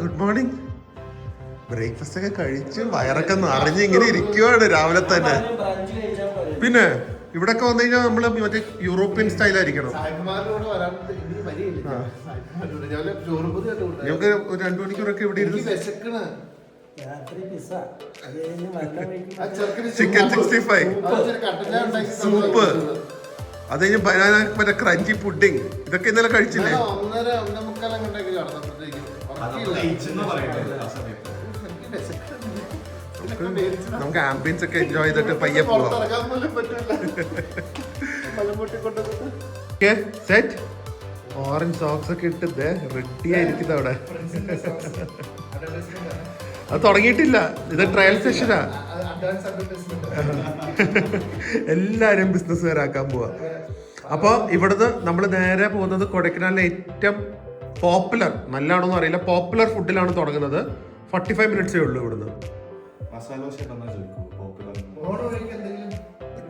Good morning. Breakfast ഒക്കെ കഴിച്ച് വയറൊക്കെ നിറഞ്ഞ് ഇങ്ങനെ ഇരിക്കുവാണ് രാവിലെ തന്നെ. പിന്നെ ഇവിടെ ഒക്കെ വന്നു കഴിഞ്ഞാൽ നമ്മള് മറ്റേ യൂറോപ്യൻ സ്റ്റൈലായിരിക്കണം. ഞങ്ങൾക്ക് ഒരു 2 മണിക്കൂറൊക്കെ ഇവിടെ ഇരുന്ന് ചിക്കൻ 65 സൂപ്പ്, അത് കഴിഞ്ഞ് ബനാന മറ്റേ ക്രഞ്ചി പുഡിങ്, ഇതൊക്കെ ഇന്നലെ കഴിച്ചില്ലേ? നമുക്ക് ആംബിയൻസ് ഒക്കെ എൻജോയ് ചെയ്തിട്ട് പയ്യെ പോവാം. സെറ്റ് ഓറഞ്ച് സോക്സ് ഒക്കെ ഇട്ട് റെഡി ആയിരിക്കുന്നത് അവിടെ. അത് തുടങ്ങിയിട്ടില്ല, ഇത് ട്രയൽ സെഷനാ. എല്ലാരും ബിസിനസ്സുകാരാക്കാൻ പോവാ. അപ്പൊ ഇവിടുന്ന് നമ്മൾ നേരെ പോകുന്നത് കൊടൈക്കനാലിലെ ഏറ്റവും പോപ്പുലർ, നല്ലതാണോന്ന് അറിയില്ല, പോപ്പുലർ ഫുഡിലാണ് തുടങ്ങുന്നത്. 45 മിനിറ്റ്സേ ഉള്ളൂ ഇവിടുന്ന്.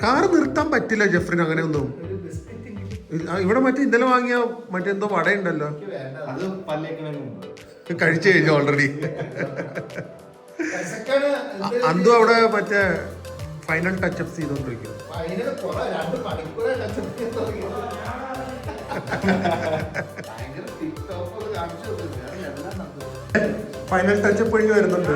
കാറ് നിർത്താൻ പറ്റില്ല ജെഫ്രിന്, അങ്ങനെ ഒന്നും. ഇവിടെ മറ്റേ ഇന്നലെ വാങ്ങിയ മറ്റെന്തോ വടയുണ്ടല്ലോ, കഴിച്ചു കഴിഞ്ഞു ഓൾറെഡി. അന്തു അവിടെ മറ്റേ ഫൈനൽ ടച്ചപ്സ് ചെയ്തോണ്ടിരിക്കും. ഫൈനൽ ടച്ചപ്പ് കഴിഞ്ഞ് വരുന്നുണ്ട്.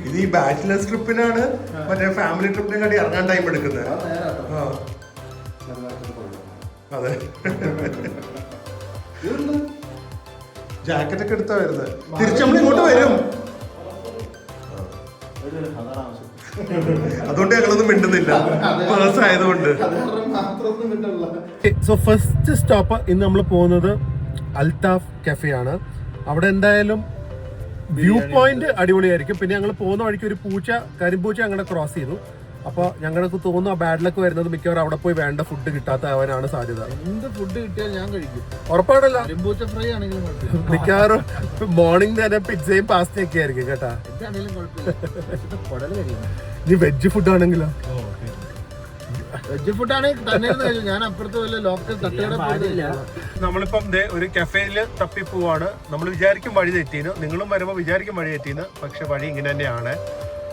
ഇത് ഈ ബാച്ചിലേഴ്സ് ട്രിപ്പിനാണ് മറ്റേ ഫാമിലി ട്രിപ്പിനെ കാട്ടി ഇറങ്ങാൻ ടൈം എടുക്കുന്നത്. അതെ, ജാക്കറ്റ് ഒക്കെ എടുത്താ വരുന്നത്. തിരിച്ചു നമ്മൾ ഇങ്ങോട്ട് വരും, അതുകൊണ്ട് ഞങ്ങളൊന്നും മിണ്ടുന്നില്ല ആയതുകൊണ്ട്. സോ ഫസ്റ്റ് സ്റ്റോപ്പ് ഇന്ന് നമ്മൾ പോകുന്നത് അൽത്താഫ് കഫേ ആണ്. അവിടെ എന്തായാലും വ്യൂ പോയിന്റ് അടിപൊളിയായിരിക്കും. പിന്നെ ഞങ്ങൾ പോകുന്ന വഴിക്ക് ഒരു കരിമ്പൂച്ച ഞങ്ങളെ ക്രോസ് ചെയ്തു. അപ്പൊ ഞങ്ങൾക്ക് തോന്നുന്നു ആ ബാഡ് ലക്ക് വരുന്നത് മിക്കവാറും അവിടെ പോയി വേണ്ട ഫുഡ് കിട്ടാത്തവനാണ് സാധ്യത. എന്ത് ഫുഡ് കിട്ടിയാൽ ഞാൻ കഴിക്കും, ഉറപ്പാണല്ലോ. കരിമ്പൂച്ച ഫ്രൈ ആണെങ്കിലും മിക്കവാറും മോർണിംഗ് തന്നെ പിസ്സയും പാസ്തയും ഒക്കെ ആയിരിക്കും കേട്ടാ. എന്താണെങ്കിലും കുഴപ്പമില്ല. ഇനി വെജ് ഫുഡ് ആണെങ്കിലോ? വെജ് ഫുഡ് ആണെങ്കിൽ തന്നെ ഞാൻ അപ്പുറത്ത് വല്ല ലോക്കൽ തട്ടുകട. നമ്മളിപ്പം ഒരു കഫേയില് തപ്പി പോവാണ്. നമ്മൾ വിചാരിക്കും വഴി തെറ്റീന്ന്, നിങ്ങളും വരുമ്പോൾ വിചാരിക്കും വഴി തെറ്റീന്ന്, പക്ഷെ വഴി ഇങ്ങനെ തന്നെയാണ്.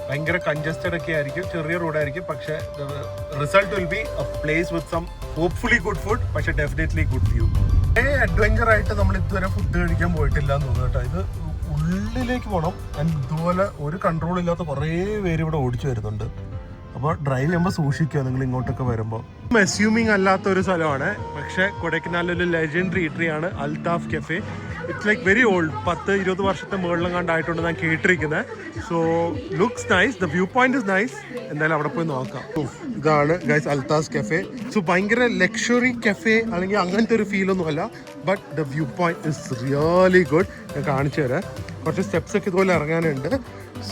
ഭയങ്കര കൺജസ്റ്റഡ് ഒക്കെ ആയിരിക്കും, ചെറിയ റോഡായിരിക്കും, പക്ഷെ result will be a place with some hopefully good food, പക്ഷെ ഡെഫിനറ്റ്ലി ഗുഡ് വ്യൂ. അഡ്വഞ്ചർ ആയിട്ട് നമ്മൾ ഇതുവരെ ഫുഡ് കഴിക്കാൻ പോയിട്ടില്ല എന്ന് തോന്നുന്നു കേട്ടോ. ഇത് ഉള്ളിലേക്ക് പോകണം. ഇതുപോലെ ഒരു കൺട്രോൾ ഇല്ലാത്ത കുറേ പേര് ഇവിടെ ഓടിച്ചു വരുന്നുണ്ട്. അപ്പോൾ ഡ്രൈവ് ചെയ്യുമ്പോൾ സൂക്ഷിക്കുക നിങ്ങൾ ഇങ്ങോട്ടൊക്കെ വരുമ്പോൾ. അസ്യൂമിങ് അല്ലാത്ത ഒരു സ്ഥലമാണ്, പക്ഷേ കൊടൈക്കനാലിലൊരു ലെജൻഡറി ഈറ്ററി ആണ് Althaf cafe. It's like very old, 10-20 വർഷത്തെ മുകളിലും കണ്ടായിട്ടുണ്ട് ഞാൻ കേട്ടിരിക്കുന്നത്. So looks nice, the viewpoint is nice. എന്തായാലും അവിടെ പോയി നോക്കാം. ഇതാണ് ഗൈസ് അൽത്താഫ് കഫേ. സോ ഭയങ്കര ലക്ഷറി കഫേ അല്ലെങ്കിൽ അങ്ങനത്തെ ഒരു ഫീലൊന്നും അല്ല, but the viewpoint is really good. ഞാൻ കാണിച്ചു തരാം. കുറച്ച് സ്റ്റെപ്സ് ഒക്കെ ഇതുപോലെ ഇറങ്ങാനുണ്ട്.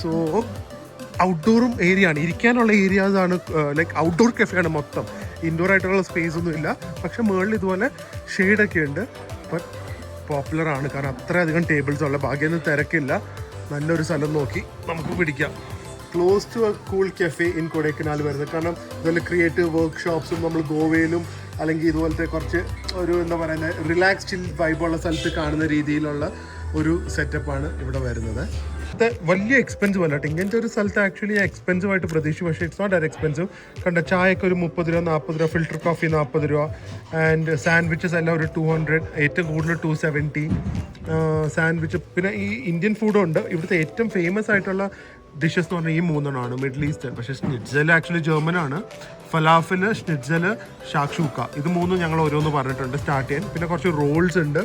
സോ ഔട്ട്ഡോറും ഏരിയ ആണ്, ഇരിക്കാനുള്ള ഏരിയാസ് ആണ്. ലൈക്ക് ഔട്ട്ഡോർ കഫേയാണ് മൊത്തം, ഇൻഡോർ ആയിട്ടുള്ള സ്പേസ് ഒന്നും ഇല്ല. പക്ഷെ മുകളിൽ ഇതുപോലെ ഷെയ്ഡൊക്കെ ഉണ്ട്. ബട്ട് പോപ്പുലർ ആണ്, കാരണം അത്രയധികം ടേബിൾസ് ഉള്ള. ഭാഗ്യമൊന്നും തിരക്കില്ല. നല്ലൊരു സ്ഥലം നോക്കി നമുക്ക് പിടിക്കാം. Close to a cool cafe in Kodaikanal വരുന്നത്. കാരണം ഇതുപോലെ ക്രിയേറ്റീവ് വർക്ക്ഷോപ്സും നമ്മൾ ഗോവയിലും അല്ലെങ്കിൽ ഇതുപോലത്തെ കുറച്ച് ഒരു എന്താ പറയുന്നത് റിലാക്സ് ചിൽ വൈബുള്ള സ്ഥലത്ത് കാണുന്ന രീതിയിലുള്ള ഒരു സെറ്റപ്പാണ് ഇവിടെ വരുന്നത്. വലിയ എക്സ്പെൻസീവ് അല്ല. ഇങ്ങനത്തെ ഒരു സ്ഥലത്ത് ആക്ച്വലി എക്സ്പെൻസീവ് ആയിട്ട് പ്രതീക്ഷിച്ചു, പക്ഷേ ഇറ്റ്സ് നോട്ട് ദാറ്റ് എക്സ്പെൻസീവ്. കണ്ട ചായയൊക്കെ ഒരു 30 രൂപ 40 രൂപ, ഫിൽറ്റർ കോഫി 40 രൂപ, ആൻഡ് സാൻഡ്വിച്ചസ് എല്ലാം ഒരു 200, ഏറ്റവും കൂടുതൽ 270 സാൻഡ്വിച്ച്. പിന്നെ ഈ ഇന്ത്യൻ ഫുഡും ഉണ്ട്. ഇവിടുത്തെ ഏറ്റവും ഫേമസ് ആയിട്ടുള്ള ഡിഷസ് എന്ന് പറഞ്ഞാൽ ഈ 3 മിഡിൽ ഈസ്റ്റേൺ. പക്ഷേ സ്നിറ്റ്സൽ ആക്ച്വലി ജർമ്മനാണ്. ഫലാഫിൽ, സ്നിറ്റ്സൽ, ഷാക്ഷൂക്ക, ഇത് 3 ഞങ്ങൾ ഓരോന്ന് പറഞ്ഞിട്ടുണ്ട് സ്റ്റാർട്ട് ചെയ്യാൻ. പിന്നെ കുറച്ച് റോൾസ് ഉണ്ട്,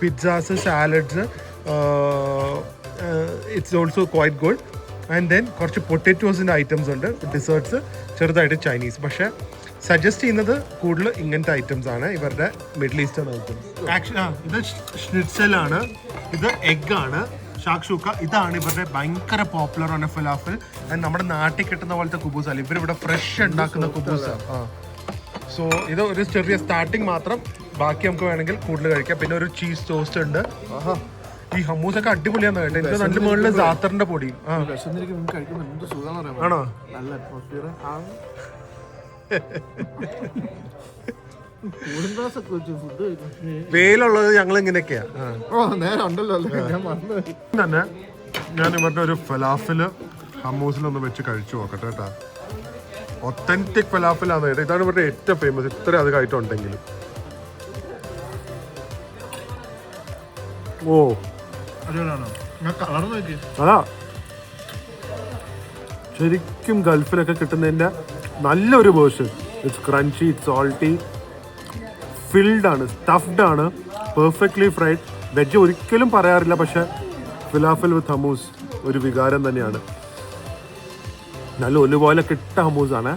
pizzas, salads. It's also quite good. And then കുറച്ച് പൊട്ടറ്റോസിൻ്റെ ഐറ്റംസ് ഉണ്ട്, ഡിസേർട്ട്സ്, ചെറുതായിട്ട് ചൈനീസ്. പക്ഷേ സജസ്റ്റ് ചെയ്യുന്നത് കൂടുതൽ ഇങ്ങനത്തെ ഐറ്റംസ് ആണ്, ഇവരുടെ മിഡിൽ ഈസ്റ്റേൺ ഐറ്റംസ്. ആക്ച്വലി ഇത് സ്നിറ്റ്സലാണ്, ഇത് എഗ്ഗാണ്, ഷാക്ഷൂക്ക. ഇതാണ് ഇവരുടെ ഭയങ്കര പോപ്പുലർ ആണ് ഫലാഫൽ. നമ്മുടെ നാട്ടിൽ കിട്ടുന്ന പോലത്തെ കുബൂസ് അല്ല, ഇവരിവിടെ ഫ്രഷ് ഉണ്ടാക്കുന്ന കുബൂസ്. സോ ഇത് ഒരു ചെറിയ സ്റ്റാർട്ടിങ് മാത്രം, ബാക്കി നമുക്ക് വേണമെങ്കിൽ കൂടുതൽ കഴിക്കാം. പിന്നെ ഒരു ചീസ് ടോസ്റ്റ് ഉണ്ട്. ഈ ഹമ്മൂസ് ഒക്കെ അടിപൊളിയാന്ന് കേട്ടോ. എനിക്ക് നല്ല മുകളിൽ ജാത്തറിന്റെ പൊടിയും. ആണോ? വെയിലുള്ളത് ഞങ്ങൾ ഇങ്ങനെയൊക്കെയാ തന്നെ. ഞാൻ ഇവരുടെ ഒരു ഫലാഫില് ഹമ്മൂസിലൊന്ന് വെച്ച് കഴിച്ചു നോക്കട്ടെ കേട്ടാ. ഒത്തന്റിക് ഫലാഫിലാണ് കേട്ടോ. ഇതാണ് ഇവരുടെ ഏറ്റവും ഫേമസ്, ഇത്ര അധികം ഐറ്റം ഉണ്ടെങ്കിലും. ഓ അതാ ശരിക്കും ഗൾഫിലൊക്കെ കിട്ടുന്നതിന്റെ നല്ലൊരു version. It's crunchy, it's salty, filled ആണ്, സ്റ്റഫ്ഡ് ആണ്, പെർഫെക്റ്റ്ലി ഫ്രൈഡ്. വെജ് ഒരിക്കലും പറയാറില്ല, പക്ഷെ ഫിലാഫൽ വിത്ത് ഹമ്മൂസ് ഒരു വികാരം തന്നെയാണ്. നല്ല ഒലുപോലെ കിട്ട ഹമ്മൂസ് ആണ്.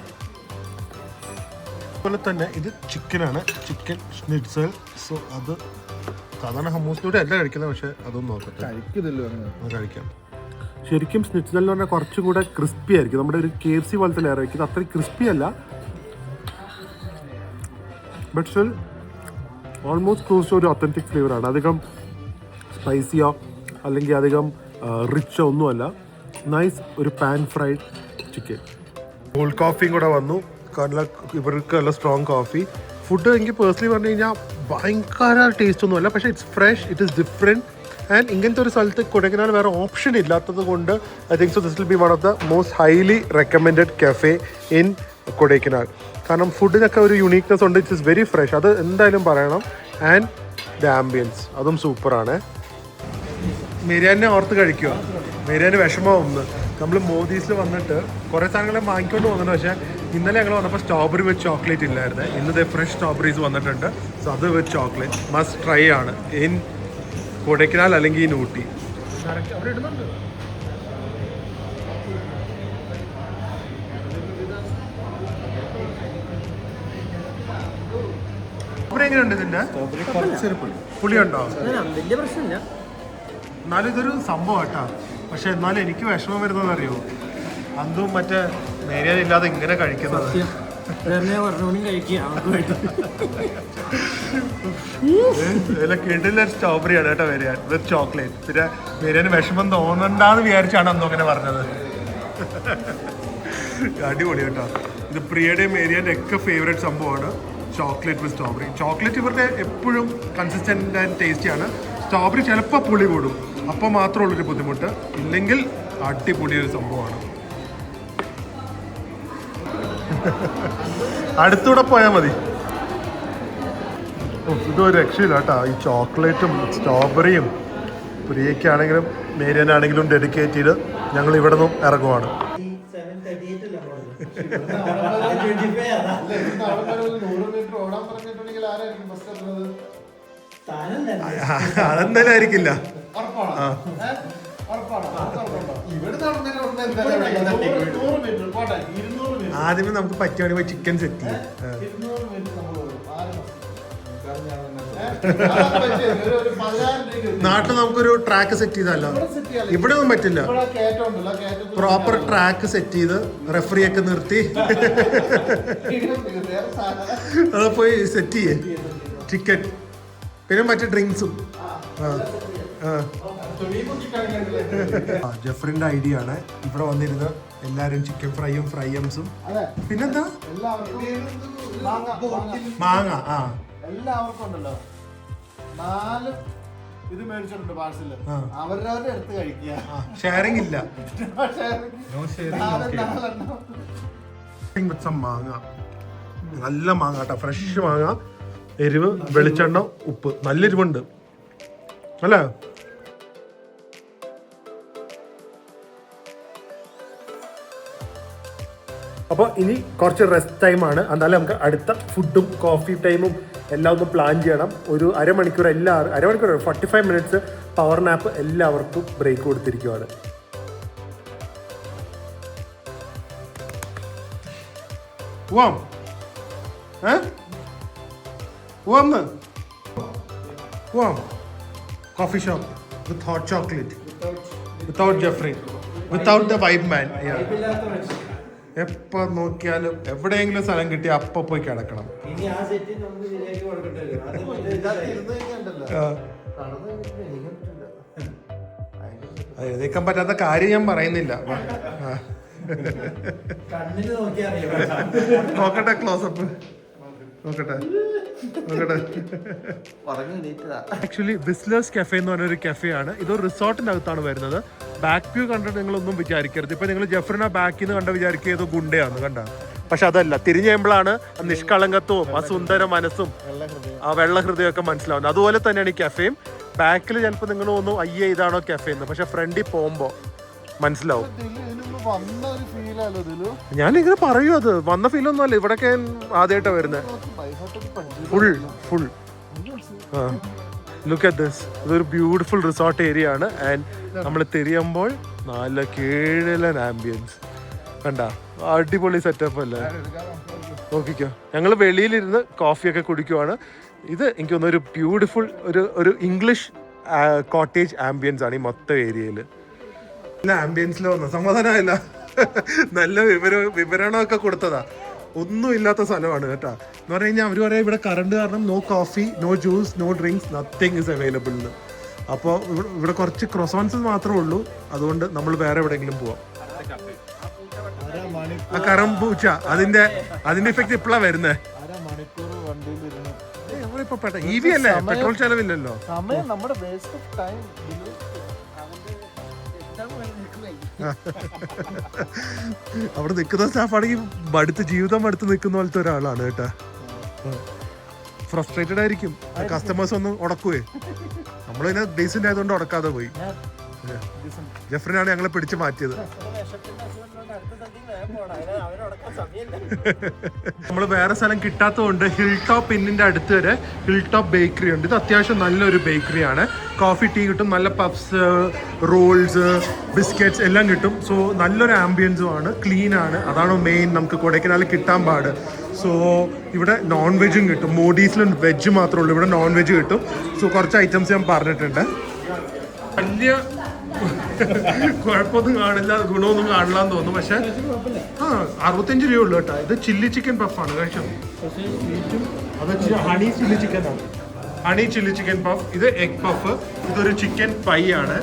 അതുപോലെ തന്നെ ഇത് ചിക്കനാണ്, ചിക്കൻ സ്നിറ്റ്സൽ. സോ അത് സാധാരണ ഹമ്മൂസിലൂടെ അല്ല കഴിക്കുന്നത്, പക്ഷെ അതൊന്നും നോക്കട്ടെ, കഴിക്കാം. ശരിക്കും സ്നിറ്റ്സൽ എന്ന് പറഞ്ഞാൽ കുറച്ചും കൂടെ ക്രിസ്പി ആയിരിക്കും. നമ്മുടെ ഒരു KFC പോലത്തെ ലെയർ ആയിരിക്കും. അത്ര ക്രിസ്പി അല്ല, but still almost close to ഒരു ഒത്തന്റിക് ഫ്ലേവറാണ്. അധികം സ്പൈസിയോ അല്ലെങ്കിൽ അധികം റിച്ചോ ഒന്നുമല്ല. നൈസ് ഒരു പാൻ ഫ്രൈഡ് ചിക്കൻ. കോൾഡ് കോഫിയും കൂടെ വന്നു. കാരണം ഇവർക്ക് നല്ല സ്ട്രോങ് കോഫി. ഫുഡ് എനിക്ക് പേഴ്സണലി പറഞ്ഞു കഴിഞ്ഞാൽ ഭയങ്കര ടേസ്റ്റ് ഒന്നുമല്ല, പക്ഷേ it's fresh, it is different. And ഇങ്ങനത്തെ ഒരു സ്ഥലത്ത് കൊടൈക്കനാൽ വേറെ ഓപ്ഷൻ ഇല്ലാത്തത് കൊണ്ട് I think so this will be one of the most highly recommended cafe in Kodaikanal. കാരണം ഫുഡിനൊക്കെ ഒരു യുണീക്നെസ് ഉണ്ട്. ഇറ്റ്സ് ഇസ് വെരി ഫ്രഷ്, അത് എന്തായാലും പറയണം. ആൻഡ് ദ ആംബിയൻസ് അതും സൂപ്പറാണ്. മെരിയാനെ ഓർത്ത് കഴിക്കുക. മെരിയാന് വിഷമമൊന്ന് നമ്മൾ മോദീസിൽ വന്നിട്ട് കുറേ സാധനങ്ങളെ വാങ്ങിക്കൊണ്ട് പോകുന്നുണ്ട്. പക്ഷേ ഇന്നലെ ഞങ്ങൾ വന്നപ്പോൾ സ്ട്രോബെറി വിത്ത് ചോക്ലേറ്റ് ഇല്ലായിരുന്നു. ഇന്നത്തെ ഫ്രഷ് സ്ട്രോബെറീസ് വന്നിട്ടുണ്ട്. സോ അത് വിത്ത് ചോക്ലേറ്റ് മസ്റ്റ് ട്രൈ ആണ് ഇൻ കൊടൈക്കനാൽ അല്ലെങ്കിൽ ഇൻ ഊട്ടി. അവിടെ ഇടുന്നുണ്ട്. അവിടെ എങ്ങനെയുണ്ട് ഇതിന്റെ പുളിയുണ്ടോ? വലിയ പ്രശ്നമില്ല, എന്നാലും ഇതൊരു സംഭവം കേട്ടാ. പക്ഷെ എന്നാലും എനിക്ക് വിഷമം വരുന്നതെന്ന് അറിയോ, അതും മറ്റേ നേരിയതില്ലാതെ ഇങ്ങനെ കഴിക്കുന്നത്. കിടില സ്ട്രോബെറിയാണ് കേട്ടോ വരിക വിത്ത് ചോക്ലേറ്റ്. പിന്നെ മേരിയാന് വിഷമം തോന്നണ്ടാന്ന് വിചാരിച്ചാണ് അന്നും അങ്ങനെ പറഞ്ഞത്. അടിപൊളി കേട്ടോ. ഇത് പ്രിയയുടെയും മേരിയാൻ്റെ ഒക്കെ ഫേവറേറ്റ് സംഭവമാണ് ചോക്ലേറ്റ് വിത്ത് സ്ട്രോബെറി. ചോക്ലേറ്റ് ഇവരുടെ എപ്പോഴും കൺസിസ്റ്റൻ്റ് ആൻഡ് ടേസ്റ്റിയാണ്. സ്ട്രോബെറി ചിലപ്പോൾ പുളി കൂടും, അപ്പോൾ മാത്രമുള്ളൊരു ബുദ്ധിമുട്ട്. ഇല്ലെങ്കിൽ അടിപൊളിയൊരു സംഭവമാണ്. അടുത്തൂടെ പോയാൽ മതി. ഇതൊരു രക്ഷയില്ല കേട്ടോ. ഈ ചോക്ലേറ്റും സ്ട്രോബെറിയും പ്രിയയ്ക്കാണെങ്കിലും മേരിയനാണെങ്കിലും ഡെഡിക്കേറ്റ് ചെയ്ത് ഞങ്ങൾ ഇവിടെ നിന്നും ഇറങ്ങുവാണ്. അതെന്തായാലും ആയിരിക്കില്ല. ആദ്യമേ നമുക്ക് പറ്റുവാണെങ്കിൽ ചിക്കൻ സെറ്റ് ചെയ്യാം. നാട്ടിൽ നമുക്കൊരു ട്രാക്ക് സെറ്റ് ചെയ്തല്ലോ, ഇവിടെ ഒന്നും പറ്റില്ല. പ്രോപ്പർ ട്രാക്ക് സെറ്റ് ചെയ്ത് റെഫറിയൊക്കെ നിർത്തി അത് പോയി സെറ്റ് ചെയ്യേ ചിക്കൻ, പിന്നെ മറ്റേ ഡ്രിങ്ക്സും. ജെഫ്രിന്റെ ഐഡിയ ആണ് ഇവിടെ വന്നിരുന്ന് എല്ലാരും ചിക്കൻ ഫ്രൈയും ഫ്രൈയംസും പിന്നെന്താ മാങ്ങ. എല്ലാവർക്കും ഉണ്ടല്ലോ 4 ഇത് മേടിച്ചിട്ടുണ്ട് പാഴ്സല്. അവരുടെ എടുത്ത് കഴിക്കുക. ഷെയറിംഗ് ഇല്ല. മാങ്ങ നല്ല മാങ്ങ കേട്ടോ, ഫ്രഷ് മാങ്ങ. എരിവ്, വെളിച്ചെണ്ണ, ഉപ്പ്, നല്ല എരിവുണ്ട് അല്ലേ? അപ്പോൾ ഇനി കുറച്ച് റെസ്റ്റ് ടൈമാണ്. എന്നാലും നമുക്ക് അടുത്ത ഫുഡും കോഫി ടൈമും എല്ലാം ഒന്ന് പ്ലാൻ ചെയ്യണം. ഒരു അരമണിക്കൂർ 45 മിനിറ്റ്സ് പവർ നാപ്പ് എല്ലാവർക്കും ബ്രേക്ക് കൊടുത്തിരിക്കുവാണ്. പോവാം പോവാം. Coffee shop with hot chocolate. Without Jeffrey, without the vibe man. എപ്പോ നോക്കിയാലും എവിടെയെങ്കിലും സ്ഥലം കിട്ടി അപ്പൊ പോയി കിടക്കണം. എഴുന്നേക്കാൻ പറ്റാത്ത കാര്യം ഞാൻ പറയുന്നില്ല. നോക്കട്ടെ, ക്ലോസപ്പ് നോക്കട്ടെ. ആക്ച്വലി വിസ്ലേഴ്സ് കഫേ എന്ന് പറഞ്ഞൊരു കഫേ ആണ്. ഇതൊരു റിസോർട്ടിന്റെ അകത്താണ് വരുന്നത്. ബാക്ക് വ്യൂ കണ്ടിട്ട് നിങ്ങളൊന്നും വിചാരിക്കരുത്. ഇപ്പൊ നിങ്ങൾ ജെഫ്രിനെ ബാക്കിൽ നിന്ന് കണ്ട വിചാരിക്കുക ഏതോ ഗുണ്ടയാന്ന് കണ്ട. പക്ഷെ അതല്ല, തിരിഞ്ഞു കഴിയുമ്പോഴാണ് ആ നിഷ്കളങ്കത്വവും ആ സുന്ദര മനസ്സും ആ വെള്ള ഹൃദയമൊക്കെ മനസ്സിലാവുന്നത്. അതുപോലെ തന്നെയാണ് ഈ കഫേയും. ബാക്കിൽ ചിലപ്പോൾ നിങ്ങൾ തോന്നും അയ്യേ ഇതാണോ കഫേ എന്ന്, പക്ഷെ ഫ്രണ്ടിൽ പോകുമ്പോ മനസ്സിലാവും. ഞാനിങ്ങനെ പറയൂ, അത് വന്ന ഫീലൊന്നും അല്ല. ഇവിടൊക്കെ ആദ്യമായിട്ടാണ് വരുന്നത്. Full look at this. ഇതൊരു ബ്യൂട്ടിഫുൾ റിസോർട്ട് ഏരിയ ആണ്. ആൻഡ് നമ്മൾ തിരിയുമ്പോൾ നല്ല കീഴലൻ ആംബിയൻസ് കണ്ട, അടിപൊളി സെറ്റപ്പ് അല്ലേ. നോക്കിക്കോ, ഞങ്ങൾ വെളിയിലിരുന്ന് കോഫിയൊക്കെ കുടിക്കുവാണ്. ഇത് എനിക്ക് തോന്നുന്നു ഒരു ബ്യൂട്ടിഫുൾ ഒരു ഇംഗ്ലീഷ് കോട്ടേജ് ആംബിയൻസ് ആണ് ഈ മൊത്തം ഏരിയയിൽ. നല്ല ആംബിയൻസിൽ വന്ന സമാധാനമായില്ല. നല്ല വിവരണമൊക്കെ കൊടുത്തതാ. ഒന്നും ഇല്ലാത്ത സ്ഥലമാണ് കേട്ടോ. എന്ന് പറഞ്ഞു കഴിഞ്ഞാൽ അവർ പറയാം ഇവിടെ കറണ്ട് കാരണം no coffee, no juice, no drinks, nothing is available എന്ന്. അപ്പോൾ ഇവിടെ കുറച്ച് ക്രോസോൺസ് മാത്രമേ ഉള്ളൂ. അതുകൊണ്ട് നമ്മൾ വേറെ എവിടെയെങ്കിലും പോവാം. ആ കറമ്പൂച്ച അതിന്റെ ഇഫക്റ്റ് ഇപ്പോഴാണ് വരുന്നത്. EV അല്ലേ, പെട്രോൾ ചെലവില്ലല്ലോ. അവിടെ നിൽക്കുന്ന സ്റ്റാഫാണെങ്കിൽ അടുത്ത് ജീവിതം അടുത്ത് നിൽക്കുന്ന പോലത്തെ ഒരാളാണ് കേട്ടാ. ഫ്രസ്ട്രേറ്റഡ് ആയിരിക്കും. കസ്റ്റമേഴ്സ് ഒന്നും ഉടക്കുവേ. നമ്മളിങ്ങനെ ഡീസന്റ് ആയതുകൊണ്ട് ഉടക്കാതെ പോയി. ജെഫ്രിനാണ് ഞങ്ങളെ പിടിച്ചു മാറ്റിയത്. നമ്മൾ വേറെ സ്ഥലം കിട്ടാത്തതുകൊണ്ട് ഹിൽ ടോപ്പ് ഇന്നിന്റെ അടുത്ത് വരെ ഹിൽ ടോപ്പ് ബേക്കറി ഉണ്ട്. ഇത് അത്യാവശ്യം നല്ലൊരു ബേക്കറിയാണ്. കോഫി, ടീ കിട്ടും, നല്ല പഫ്സ്, റോൾസ്, ബിസ്ക്കറ്റ്സ് എല്ലാം കിട്ടും. സോ നല്ലൊരു ആംബിയൻസും ആണ്, ക്ലീൻ ആണ്. അതാണ് മെയിൻ നമുക്ക് കൊടൈക്കനാലിൽ കിട്ടാൻ പാട്. സോ ഇവിടെ നോൺ വെജും കിട്ടും. മോഡീസിലും വെജ് മാത്രമേ ഉള്ളൂ, ഇവിടെ നോൺ വെജ് കിട്ടും. സോ കുറച്ച് ഐറ്റംസ് ഞാൻ പറഞ്ഞിട്ടുണ്ട്. വലിയ കുഴപ്പമൊന്നും കാണില്ല, ഗുണമൊന്നും കാണില്ല എന്ന് തോന്നുന്നു. പക്ഷെ 65 രൂപ ഉള്ളു കേട്ടോ. ഇത് ചില്ലി ചിക്കൻ പഫാണ് കഴിച്ചത്. അത് ഹണി ചില്ലി ചിക്കൻ ആണ്. Honey chilli chicken puff. ഇത് എഗ് പഫ്. ഇതൊരു ചിക്കൻ പൈ ആണ്.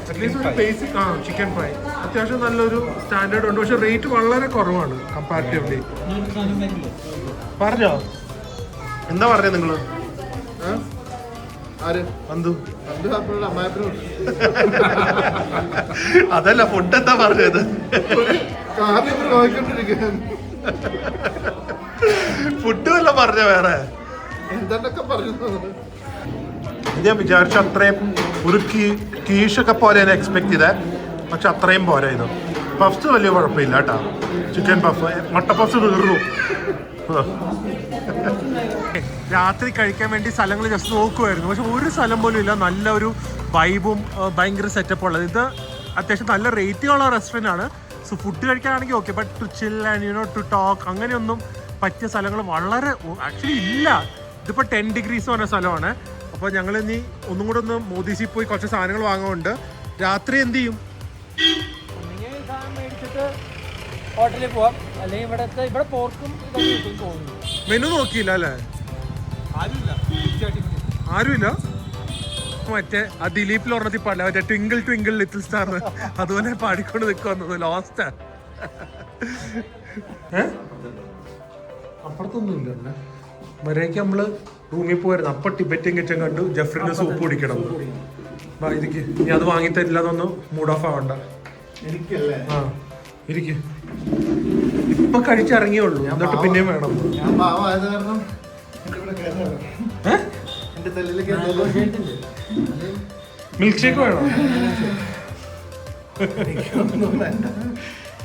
അറ്റ്ലീസ്റ്റ് ഒരു ബേസിക് ചിക്കൻ പൈ. അത്യാവശ്യം നല്ലൊരു സ്റ്റാൻഡേർഡ് ഉണ്ട്. പക്ഷെ റേറ്റ് വളരെ കുറവാണ് കമ്പാരിറ്റീവ്ലി. പറഞ്ഞോ, എന്താ പറഞ്ഞത് നിങ്ങള്? അതല്ല, ഫുഡ് എന്താ പറഞ്ഞത്? ഫുഡ് വല്ല പറഞ്ഞ വേറെ എന്തൊക്കെ പറഞ്ഞു? ഞാൻ വിചാരിച്ചു അത്രയും ഒരു കീഷൊക്കെ പോലെ എക്സ്പെക്ട് ചെയ്തേ. പക്ഷെ അത്രയും പോരാ. ഇത് പഫ്സ് വലിയ കുഴപ്പമില്ല കേട്ടോ. ചിക്കൻ പഫ്, മുട്ട പഫ്സ് തീർന്നു. രാത്രി കഴിക്കാൻ വേണ്ടി സ്ഥലങ്ങൾ ജസ്റ്റ് നോക്കുമായിരുന്നു. പക്ഷെ ഒരു സ്ഥലം പോലും ഇല്ല നല്ല ഒരു വൈബും ഭയങ്കര സെറ്റപ്പ് ഉള്ളത്. ഇത് അത്യാവശ്യം നല്ല റേറ്റിംഗുള്ള റെസ്റ്റോറൻ്റ് ആണ്. സോ ഫുഡ് കഴിക്കാനാണെങ്കിൽ okay, but to chill and to talk അങ്ങനെയൊന്നും പറ്റിയ സ്ഥലങ്ങൾ വളരെ ആക്ച്വലി ഇല്ല. ഇതിപ്പോൾ 10 ഡിഗ്രീസ് പറഞ്ഞ സ്ഥലമാണ്. അപ്പോൾ ഞങ്ങൾ ഇനി ഒന്നും കൂടെ ഒന്ന് മോദിസി പോയി കുറച്ച് സാധനങ്ങൾ വാങ്ങുന്നുണ്ട്. രാത്രി എന്ത് ചെയ്യും? ഹോട്ടലിൽ പോവാം, അല്ലെങ്കിൽ ഇവിടെ പോർക്കും തോന്നുന്നു. മെനു നോക്കിയില്ല അല്ലേ? ആരുമില്ല. മറ്റേ ആ ദിലീപിൽ പറഞ്ഞതി പാടില്ല, മറ്റേ ട്വിങ്കിൾ ട്വിങ്കിൾ ലിറ്റിൽ സ്റ്റാർ, അതുപോലെ പാടിക്കൊണ്ട് നിൽക്കുന്നത് ലോസ്റ്റ്. അപ്പുറത്തൊന്നുമില്ല. മര്യാദയ്ക്ക് നമ്മള് റൂമിൽ പോയിരുന്നു. അപ്പൊ ടിബറ്റൻ കിച്ചൻ കണ്ടു. ജെഫ്രിന്റെ സൂപ്പ് കുടിക്കണം. ഇരിക്ക്, ഇനി അത് വാങ്ങി തരില്ല എന്നൊന്നും മൂഡ് ഓഫ് ആവണ്ട. ആ ഇരിക്ക്, ഇപ്പൊ കഴിച്ചിറങ്ങിയുള്ളൂ, എന്നിട്ട് പിന്നെയും വേണം. മിൽക്ക് ഷേക്ക് വേണോ?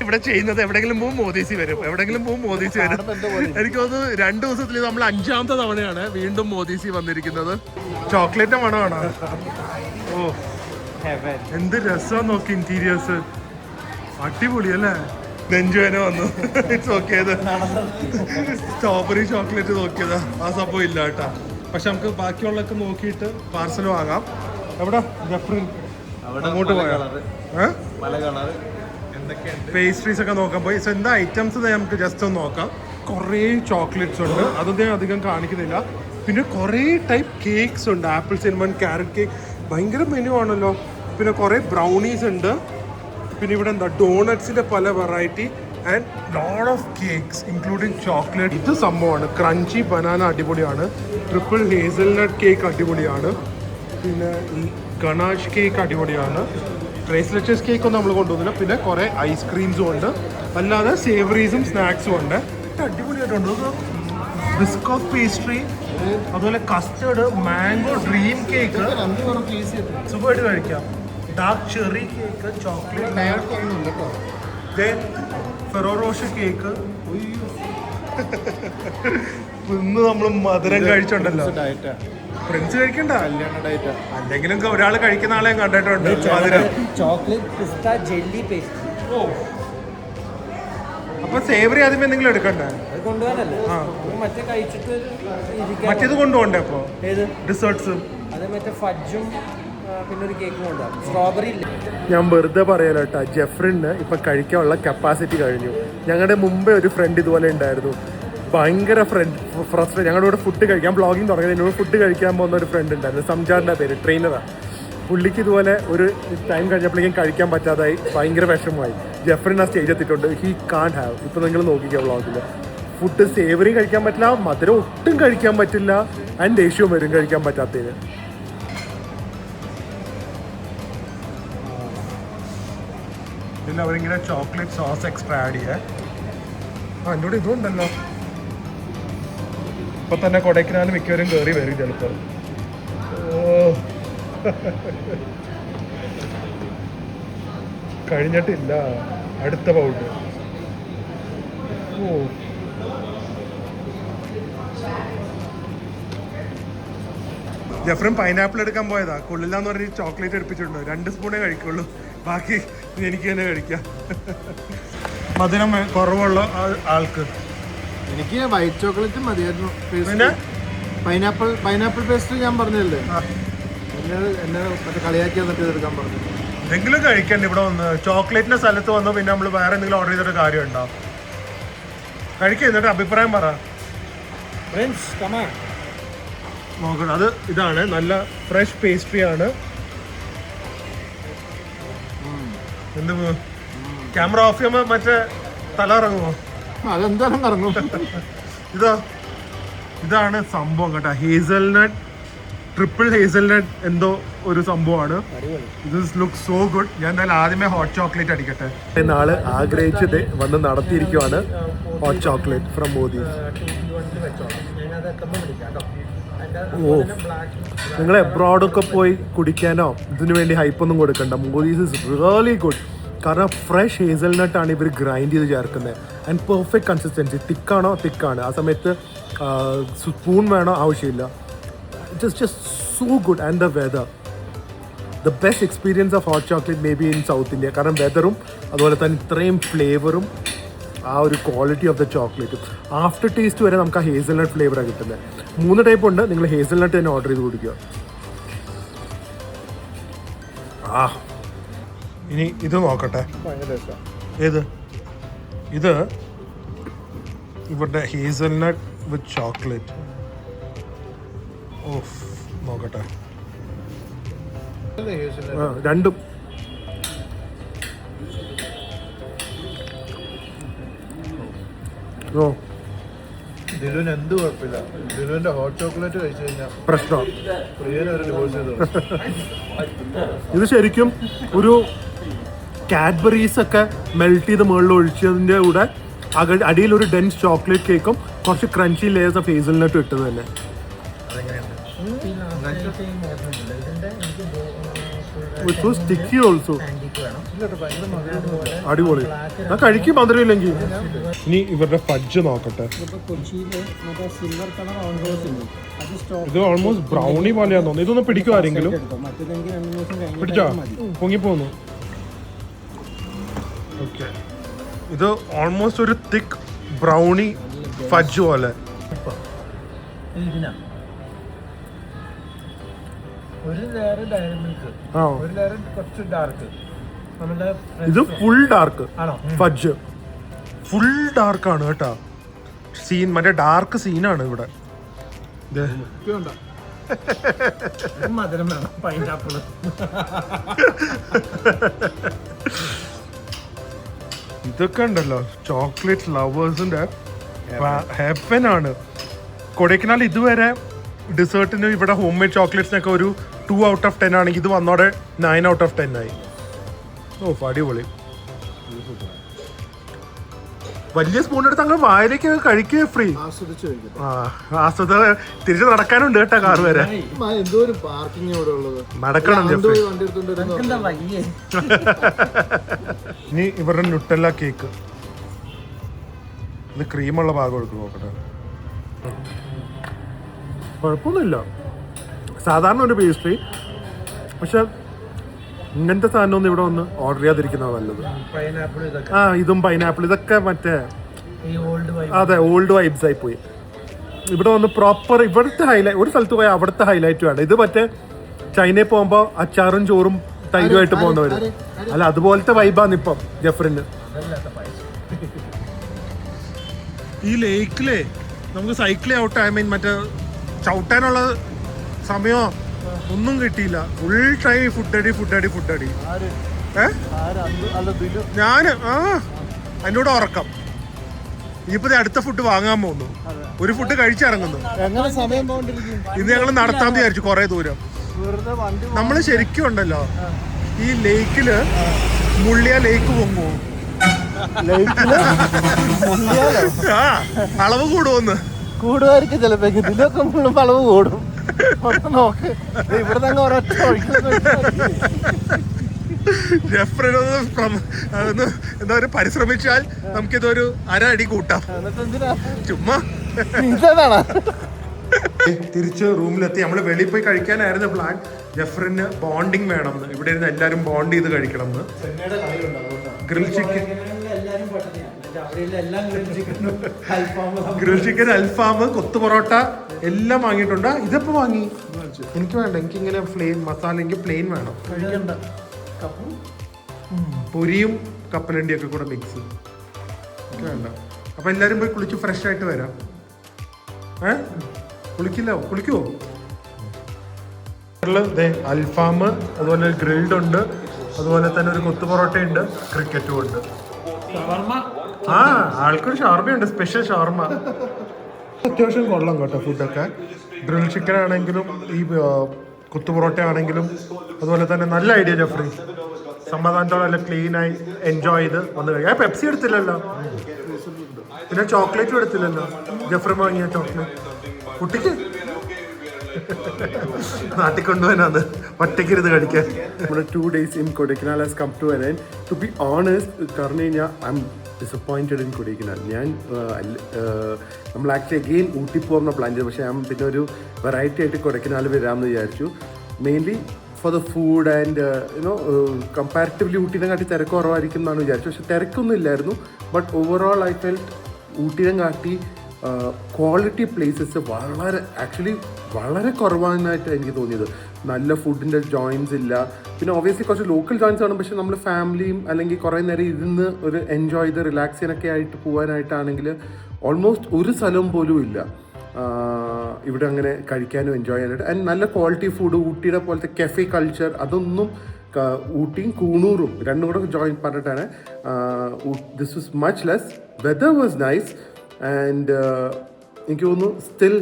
ഇവിടെ ചെയ്യുന്നത് എവിടെങ്കിലും പോകും മോദീസി വരും, എവിടെങ്കിലും പോകും മോദീസി വരും. എനിക്ക് തോന്നുന്നു 2 ദിവസത്തിൽ നമ്മൾ 5ാമത്തെ തവണയാണ് വീണ്ടും മോദീസി വന്നിരിക്കുന്നത്. ചോക്ലേറ്റ് മണമാണോ? ഓ എന്ത് രസം നോക്കി ഇന്റീരിയേഴ്സ്, അടിപൊളി അല്ലേ? നെഞ്ചുവേന വന്നു. It's okay. സ്ട്രോബെറി ചോക്ലേറ്റ് നോക്കിയതാ, ആ സംഭവം ഇല്ല കേട്ടാ. പക്ഷെ നമുക്ക് ബാക്കിയുള്ളതൊക്കെ നോക്കിയിട്ട് പാർസൽ വാങ്ങാം. എവിടെ ജെഫ്രിൻ? അങ്ങോട്ട് പോയാൽ പേസ്ട്രീസ് ഒക്കെ നോക്കാൻ പോയി. സോ എന്താ ഐറ്റംസ് നമുക്ക് ജസ്റ്റ് ഒന്ന് നോക്കാം. കുറേ ചോക്ലേറ്റ്സ് ഉണ്ട്, അതൊന്നും ഞാൻ അധികം കാണിക്കുന്നില്ല. പിന്നെ കുറേ ടൈപ്പ് കേക്ക്സ് ഉണ്ട്. ആപ്പിൾ സിനമൺ, ക്യാരറ്റ് കേക്ക്, ഭയങ്കര മെനു ആണല്ലോ. പിന്നെ കുറേ ബ്രൗണീസ് ഉണ്ട്. പിന്നെ ഇവിടെ എന്താ ഡോണട്ട്സിൻ്റെ പല variety and lot of cakes including chocolate. ഇത് സംഭവമാണ് ക്രഞ്ചി ബനാന അടിപൊളിയാണ്. ട്രിപ്പിൾ ഹേസൽനട്ട് കേക്ക് അടിപൊളിയാണ്. പിന്നെ ഈ ഗണാഷ് കേക്ക് അടിപൊളിയാണ്. ട്രേസ്ലെച്ചസ് കേക്ക് ഒന്നും നമ്മൾ കൊണ്ടുവന്നില്ല. പിന്നെ കുറേ ഐസ്ക്രീംസും ഉണ്ട്, അല്ലാതെ സേവറീസും സ്നാക്സും ഉണ്ട്. അടിപൊളിയായിട്ടുണ്ട്. ബിസ്ക് ഓഫ് പേസ്ട്രി, അതുപോലെ കസ്റ്റേർഡ്, മാംഗോ ഡ്രീം കേക്ക് സുഖമായിട്ട് കഴിക്കാം. Dark cherry cake, chocolate, Ferrero Rocher cake. ഇന്ന് നമ്മൾ മധുരം കഴിച്ചോണ്ടല്ലോ. ഫ്രണ്ട്സ് കഴിക്കണ്ട, അല്ലെങ്കിലും ഒരാൾ കഴിക്കുന്ന ആളെ കണ്ടിട്ടുണ്ട് മധുരം. ചോക്ലേറ്റ് പിസ്ത ജെല്ലി പേസ്ട്രി. അപ്പൊ സേവറി ആദ്യമേ എന്തെങ്കിലും എടുക്കണ്ടേ? അത് കൊണ്ടുപോകാനല്ലേ മറ്റേ കഴിച്ചിട്ട് മറ്റേത് കൊണ്ടുപോകണ്ടേ? അപ്പൊ ഏത് ഡിസേർട്ട്സ്? അത് മറ്റേ ഫഡ്ജും പിന്നെ ഒരു കേക്കും കൊണ്ടുപോകാം. സ്ട്രോബെറി ഇല്ല. ഞാൻ വെറുതെ പറയാലോ കേട്ടോ, ജെഫ്രിന് ഇപ്പൊ കഴിക്കാനുള്ള കപ്പാസിറ്റി കഴിഞ്ഞു. ഞങ്ങളുടെ മുമ്പേ ഒരു ഫ്രണ്ട് ഇതുപോലെ ഉണ്ടായിരുന്നു, ഭയങ്കര ഫ്രസ്ട്രേറ്റ്. ഞങ്ങളുടെ കൂടെ ഫുഡ് കഴിക്കാൻ ബ്ലോഗിങ് തുടങ്ങിയത് എന്നോട് ഫുഡ് കഴിക്കാൻ പോകുന്ന ഒരു ഫ്രണ്ട് ഉണ്ടായിരുന്നു, സംജാറിൻ്റെ പേര്, ട്രെയിനറാണ്. പുള്ളിക്ക് ഇതുപോലെ ഒരു ടൈം കഴിഞ്ഞപ്പോഴേക്കും കഴിക്കാൻ പറ്റാതായി, ഭയങ്കര വിഷമമായി. ജെഫ്രിൻ ആ സ്റ്റേജ് എത്തിയിട്ടുണ്ട്. He can have. ഇപ്പോൾ നിങ്ങൾ നോക്കിക്കുക വ്ളോഗിൽ, ഫുഡ് സേവറി കഴിക്കാൻ പറ്റില്ല, മധുരം ഒട്ടും കഴിക്കാൻ പറ്റില്ല, ആൻഡ് ദേഷ്യവും വരും കഴിക്കാൻ പറ്റാത്തതിന്. പിന്നെ അവരിങ്ങനെ ചോക്ലേറ്റ് സോസ് എക്സ്ട്രാ ആഡ് ചെയ്യേ. എൻ്റെ കൂടെ ഇതുണ്ടല്ലോ. ഇപ്പൊ തന്നെ കൊടൈക്കനാൽ മിക്കവരും കയറി വരും ചിലപ്പോൾ. കഴിഞ്ഞിട്ടില്ല, അടുത്ത പൗഡർ. ജെഫ്രിൻ പൈനാപ്പിൾ എടുക്കാൻ പോയതാ, കൊള്ളില്ലാന്ന് പറഞ്ഞ് ചോക്ലേറ്റ് എടുപ്പിച്ചിട്ടുണ്ടോ. 2 സ്പൂണേ കഴിക്കുള്ളൂ, ബാക്കി എനിക്ക് തന്നെ കഴിക്കാം. മധുരം കുറവുള്ള ആൾക്ക്. എനിക്ക് വൈറ്റ് ചോക്ലേറ്റ് മതിയായിരുന്നു. പിന്നെ പൈനാപ്പിൾ പേസ്ട്രി ഞാൻ പറഞ്ഞല്ലേ, എന്നെ മറ്റേ കളിയാക്കി വന്നിട്ട് എടുക്കാൻ പറഞ്ഞു. എന്തെങ്കിലും കഴിക്കണ്ട ഇവിടെ വന്ന്. ചോക്ലേറ്റിന്റെ സ്ഥലത്ത് വന്നു പിന്നെ നമ്മൾ വേറെ എന്തെങ്കിലും ഓർഡർ ചെയ്തിട്ട് കാര്യമുണ്ടോ? കഴിക്കുക, എന്നിട്ട് അഭിപ്രായം പറ. നോക്കണം, അത് ഇതാണ് നല്ല ഫ്രഷ് പേസ്ട്രി ആണ്. എന്ത് ക്യാമറ ഓഫ് ചെയ്യുമ്പോ മറ്റേ തല ഇറങ്ങുമോ? അതെന്തായാലും ഇറങ്ങും. ഇതാണ് സംഭവം കേട്ടോ. ഹേസൽനട്ട്, ട്രിപ്പിൾ ഹേസൽനട്ട് എന്തോ ഒരു സംഭവമാണ്. ഇത് ലുക്ക് സോ ഗുഡ്. ഞാൻ എന്തായാലും ആദ്യമേ ഹോട്ട് ചോക്ലേറ്റ് അടിക്കട്ടെ. നാളെ ആഗ്രഹിച്ചത് വന്ന് നടത്തിയിരിക്കുവാണ്. Hot chocolate from Modi. ഓ, നിങ്ങൾ എബ്രോഡൊക്കെ പോയി കുടിക്കാനോ ഇതിനു വേണ്ടി ഹൈപ്പൊന്നും കൊടുക്കണ്ട. Modi's is really good. കാരണം ഫ്രഷ് ഹേസൽനട്ടാണ് ഇവർ ഗ്രൈൻഡ് ചെയ്ത് ചേർക്കുന്നത്. And perfect consistency. തിക്കാണോ തിക്കാണ്, ആ സമയത്ത് സ്പൂൺ വേണോ ആവശ്യമില്ല. just so good. And the weather, the best experience of hot chocolate maybe in South India. കാരണം വെതറും അതുപോലെ തന്നെ ഇത്രയും ഫ്ലേവറും ആ ഒരു ക്വാളിറ്റി ഓഫ് ദ ചോക്ലേറ്റും ആഫ്റ്റർ ടേസ്റ്റ് വരെ നമുക്ക് ആ ഹേസൽനട്ട് ഫ്ലേവറാണ് കിട്ടുന്നത്. 3 ടൈപ്പ് ഉണ്ട്. നിങ്ങൾ ഹേസൽനട്ട് തന്നെ ഓർഡർ ചെയ്ത് കുടിക്കുക. ഇനി ഇത് നോക്കട്ടെ. ഏത്? ഇത് ഇവരുടെ ഹേസൽനട്ട് വിത്ത് ചോക്ലേറ്റ്. ഓഫ്, നോക്കട്ടെ. രണ്ടും ദിലുവിന് എന്ത് കുഴപ്പമില്ല. ദിലുവിന്റെ ഹോട്ട് ചോക്ലേറ്റ് കഴിച്ചു കഴിഞ്ഞാൽ പ്രശ്നം. പ്രിയനൊരു ഡിവോഴ്സ് ചെയ്തു. ഇത് ശരിക്കും ഒരു കാഡ്ബറീസ് ഒക്കെ മെൽറ്റ് ചെയ്ത് മുകളിൽ ഒഴിച്ചതിൻ്റെ കൂടെ അടിയിൽ ഒരു ഡെൻസ് ചോക്ലേറ്റ് കേക്കും കുറച്ച് ക്രഞ്ചി ലെയേഴ്സ് ഓഫ് ഹേസൽനട്ടും ഇട്ടത് തന്നെ. Sticky also. അടിപൊളി. ഞാൻ കഴിക്കും മധുരമില്ലെങ്കിൽ. ഇനി ഇവരുടെ ഫഡ്ജ് നോക്കട്ടെ. ഇത് ഓൾമോസ്റ്റ് ബ്രൗണി പോലെയാന്ന് തോന്നുന്നു. ഇതൊന്ന് പിടിക്കും ആരെങ്കിലും? പിടിച്ചോ? പൊങ്ങിപ്പോന്നു. ഓക്കെ, ഇത് ഓൾമോസ്റ്റ് ഒരു തിക്ക് ബ്രൗണി ഫഡ്ജ് പോലെ. ഒരു ലെയർ ഡയറി മിൽക്ക്, ആ ഒരു ലെയർ കുറച്ച് ഡാർക്ക്. നമ്മുടെ ഇത് ഫുൾ ഡാർക്ക് ആണോ? ഫഡ്ജ് ഫുൾ ഡാർക്കാണ് കേട്ടോ. സീൻ മറ്റേ ഡാർക്ക് സീനാണ് ഇവിടെ. ഇത് മധുരം വേണം, പൈനാപ്പിൾ. ഇതൊക്കെ ഉണ്ടല്ലോ ചോക്ലേറ്റ് ലവേഴ്സിന്റെ ഹെവൻ ആണ്. കൊടൈക്കനാൽ ഇതുവരെ ഡിസേർട്ടിന് ഇവിടെ ഹോം മെയ്ഡ് ചോക്ലേറ്റ്സിനൊക്കെ ഒരു 2 out of 10 ആണെങ്കിൽ ഇത് വന്നോടെ 9 out of 10 ആയി. ഓ അടിപൊളി. വലിയ സ്പൂൺ എടുത്ത് അങ്ങ് വായിലേക്ക് കഴിക്കുക ഫ്രീ. ആസ്വദിച്ച് കഴിക്കും. ആസ്വദ തിരിച്ച് നടക്കാനുണ്ട് കേട്ടോ കാറ് വരെ. എന്തോ ഒരു പാർക്കിംഗ് ഇവിടെ ഉള്ളത്. നടക്കണം വണ്ടി എടുത്തോണ്ട് എന്താ വയ്യേ? ഇനി ഇവരുടെ ന്യൂട്ടെല്ല കേക്ക്. ഇത് ക്രീമുള്ള ഭാഗം എടുത്ത് നോക്കട്ടെ. കുഴപ്പമൊന്നുമില്ല, സാധാരണ ഒരു പേസ്ട്രി. പക്ഷെ ഇങ്ങനത്തെ സാധനമൊന്നും ഇവിടെ വന്ന് ഓർഡർ ചെയ്യാതിരിക്കുന്നതാണ് നല്ലത്. പൈനാപ്പിൾ ഇതൊക്കെ ഇതും പൈനാപ്പിൾ ഇതൊക്കെ മറ്റേ ഈ ഓൾഡ് വൈബ്. അതെ ഓൾഡ് വൈബ്സ് ആയി പോയി. ഇവിടെ വന്ന് പ്രോപ്പർ ഇവിടുത്തെ ഹൈലൈറ്റ്, ഒരു സ്ഥലത്ത് പോയാൽ അവിടുത്തെ ഹൈലൈറ്റ് വേണം. ഇത് മറ്റേ ചൈനയിൽ പോകുമ്പോൾ അച്ചാറും ചോറും തൈരുമായിട്ട് പോകുന്നവര് അല്ല, അതുപോലത്തെ വൈബാണ് ഇപ്പം ജെഫ്രിന്. ഈ ലേക്കിലെ നമുക്ക് സൈക്കിൾ ഔട്ട് മറ്റേ ചവിട്ടാനുള്ള സമയമോ ഒന്നും കിട്ടിയില്ല. ഫുൾ ടൈം ഫുഡടി. ഞാന് അതിനോട് ഉറക്കം. ഇനിയിപ്പോ അടുത്ത ഫുഡ് വാങ്ങാൻ പോകുന്നു. ഒരു ഫുഡ് കഴിച്ചിറങ്ങുന്നു. ഇത് ഞങ്ങൾ നടത്താൻ വിചാരിച്ചു കുറെ ദൂരം. നമ്മള് ശരിക്കും ഉണ്ടല്ലോ ഈ ലേക്കില് മുള്ളിയ ലേക്ക് പൊങ്ങോ, അളവ് കൂടുമെന്ന്. കൂടുമായിരിക്കും ചിലപ്പോ. ഇതിലൊക്കെ അളവ് കൂടും. നോക്ക് ഇവിടെ തന്നെ ഒരൊറ്റ എന്താ പറയുക, പരിശ്രമിച്ചാൽ നമുക്കിതൊരു 1/2 അടി കൂട്ടാം. ചുമ്മാ തിരിച്ച് റൂമിലെത്തി. നമ്മള് വെളിയിൽ പോയി കഴിക്കാനായിരുന്നു പ്ലാൻ. ജെഫ്രിന് ബോണ്ടിങ് വേണം, ഇവിടെ ഇരുന്ന് എല്ലാരും ബോണ്ട് ചെയ്ത് കഴിക്കണം എന്ന്. ഗ്രിൽ ചിക്കൻ, അൽഫാം, കൊത്തു പൊറോട്ട എല്ലാം വാങ്ങിയിട്ടുണ്ട്. ഇതെപ്പോ വാങ്ങി? എനിക്ക് വേണ്ട, എനിക്ക് ഇങ്ങനെ പ്ലെയിൻ മസാല, എനിക്ക് പ്ലെയിൻ വേണം. പൊരിയും കപ്പലണ്ടിയും ഒക്കെ കൂടെ മിക്സ് എനിക്ക് വേണ്ട. അപ്പൊ എല്ലാരും പോയി കുളിച്ച് ഫ്രഷ് ആയിട്ട് വരാം. കുളിക്കുവോ? അൽഫാം, അതുപോലെ ഗ്രിൽഡ് ഉണ്ട്, അതുപോലെ തന്നെ ഒരു കൊത്തു പൊറോട്ട ഉണ്ട്, ക്രിക്കറ്റും ഉണ്ട്. ആൾക്കൊരു ഷവർമയുണ്ട്, സ്പെഷ്യൽ ഷവർമ. അത്യാവശ്യം കൊള്ളാം കേട്ടോ ഫുഡൊക്കെ. ഗ്രിൽ ചിക്കൻ ആണെങ്കിലും ഈ കൊത്തു പൊറോട്ട ആണെങ്കിലും അതുപോലെ തന്നെ നല്ല ഐഡിയ ജെഫ്രി. സമാധാനത്തോടെ നല്ല ക്ലീനായി എൻജോയ് ചെയ്ത് വന്ന് കഴിക്കാം. പെപ്സി എടുത്തില്ലല്ലോ, പിന്നെ ചോക്ലേറ്റും എടുത്തില്ലല്ലോ. ജെഫ്രി വാങ്ങിയ ചോക്ലേറ്റ് കുട്ടിക്ക് നാട്ടിൽ കൊണ്ടുപോകാനാണ്, ഒറ്റയ്ക്കിരുന്ന് കഴിക്കാൻ. നമ്മുടെ 2 days in Kodaikanal has come to an end. To be honest, കാരണം കഴിഞ്ഞാൽ I M disappointed in Kodaikanal. നമ്മൾ ആക്ച്വലി അഗെയിൻ ഊട്ടി പോകുന്ന പ്ലാൻ ചെയ്തു. പക്ഷേ ഞാൻ പിന്നെ ഒരു വെറൈറ്റി ആയിട്ട് കൊടൈക്കനാൽ വരാമെന്ന് വിചാരിച്ചു. Mainly for the food and comparatively ഊട്ടീനെ കാട്ടി തിരക്ക് കുറവായിരിക്കും എന്നാണ് വിചാരിച്ചു. പക്ഷെ തിരക്കൊന്നും ഇല്ലായിരുന്നു. ബട്ട് ഓവറോൾ ഐ ഫെൽറ്റ് ഊട്ടീനെ കാട്ടി ക്വാളിറ്റി പ്ലേസസ് വളരെ കുറവാനായിട്ട് എനിക്ക് തോന്നിയത്. നല്ല ഫുഡിൻ്റെ ജോയിൻസ് ഇല്ല. പിന്നെ ഒബ്വിയസ്ലി കുറച്ച് ലോക്കൽ ജോയിൻസ് ആണ്. പക്ഷെ നമ്മൾ ഫാമിലിയും അല്ലെങ്കിൽ കുറേ നേരം ഇരുന്ന് ഒരു എൻജോയ് ചെയ്ത് റിലാക്സ് ചെയ്യാനൊക്കെ ആയിട്ട് പോകാനായിട്ടാണെങ്കിൽ ഓൾമോസ്റ്റ് ഒരു സ്ഥലവും പോലും ഇല്ല ഇവിടെ അങ്ങനെ കഴിക്കാനും എൻജോയ് ചെയ്യാനായിട്ട്. ആൻഡ് നല്ല ക്വാളിറ്റി ഫുഡ്, ഊട്ടിയുടെ പോലത്തെ കെഫെ കൾച്ചർ, അതൊന്നും ഊട്ടിയും കൂണൂറും രണ്ടും കൂടെ ജോയിൻ പറഞ്ഞിട്ടാണ്. This was much less. Weather was nice. And എനിക്ക് തോന്നുന്നു still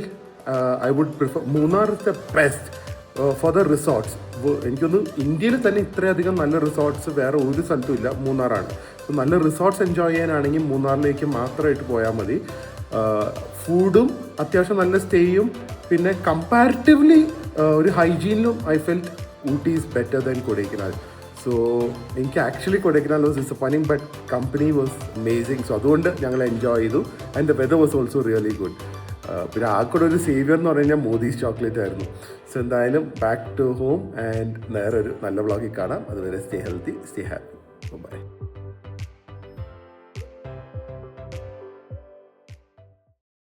I would prefer Munnar is the best for the resorts. എനിക്കൊന്ന് ഇന്ത്യയിൽ തന്നെ ഇത്രയധികം നല്ല റിസോർട്ട്സ് വേറെ ഒരു സ്ഥലത്തും ഇല്ല, മൂന്നാറാണ്. സോ നല്ല റിസോർട്ട്സ് എൻജോയ് ചെയ്യാനാണെങ്കിൽ മൂന്നാറിലേക്ക് മാത്രമായിട്ട് പോയാൽ മതി. ഫുഡും അത്യാവശ്യം നല്ല സ്റ്റേയും പിന്നെ കമ്പാരിറ്റീവ്ലി ഒരു ഹൈജീനിലും I felt Ooty is better than Kodaikanal. So എനിക്ക് actually Kodaikanal was disappointing, but company was amazing. So അതുകൊണ്ട് ഞങ്ങൾ എൻജോയ് ചെയ്തു. And the weather was also really good. പിന്നെ ആൾക്കൂടെ ഒരു സേവിയർ എന്ന് പറഞ്ഞു കഴിഞ്ഞാൽ മോദീസ് ചോക്ലേറ്റ് ആയിരുന്നു. സോ എന്തായാലും ബാക്ക് ടു ഹോം ആൻഡ് നേരെ ഒരു നല്ല വ്ളോഗിൽ കാണാം. അതുവരെ stay healthy, stay happy, by.